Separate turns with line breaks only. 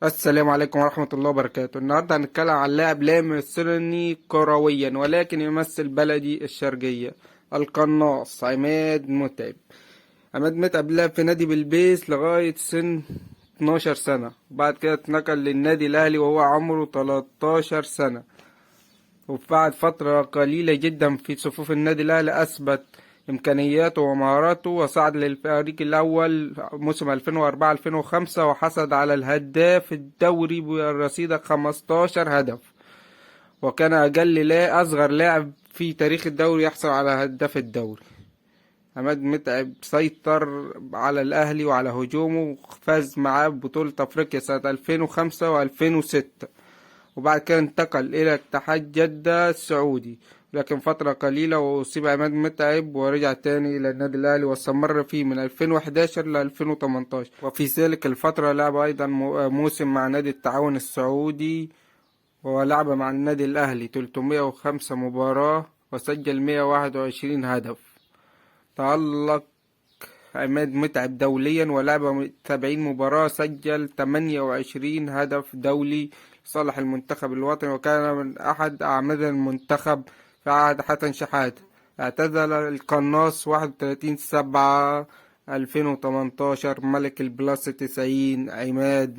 السلام عليكم ورحمة الله وبركاته. النهاردة هنتكلم عن لاعب لا يمثلني كرويا ولكن يمثل بلدي الشرقية، القناص عماد متعب. عماد متعب لعب في نادي بلبيس لغاية سن 12 سنة، وبعد كده اتنقل للنادي الأهلي وهو عمره 13 سنة. وبعد فترة قليلة جدا في صفوف النادي الأهلي أثبت إمكانياته ومهاراته وصعد للفريق الأول موسم 2004-2005، وحصل على الهداف الدوري برصيد 15 هدف، وكان أصغر لاعب في تاريخ الدوري يحصل على هداف الدوري. عماد متعب سيطر على الأهلي وعلى هجومه، وفاز معاه ببطولة أفريقيا سنة 2005 و2006، وبعد كده انتقل إلى اتحاد جدة السعودي، لكن فترة قليلة وأصيب عماد متعب ورجع تاني إلى النادي الأهلي واستمر فيه من 2011 ل 2018. وفي ذلك الفترة لعب أيضا موسم مع نادي التعاون السعودي، ولعب مع النادي الأهلي 305 مباراة وسجل 121 هدف. تألق عماد متعب دوليا ولعب 70 مباراة، سجل 28 هدف دولي لصالح المنتخب الوطني، وكان من أحد أعمدة المنتخب في عهد حسن شحاتة. اعتزل القناص 31/7/2018. ملك البلاس 90 عماد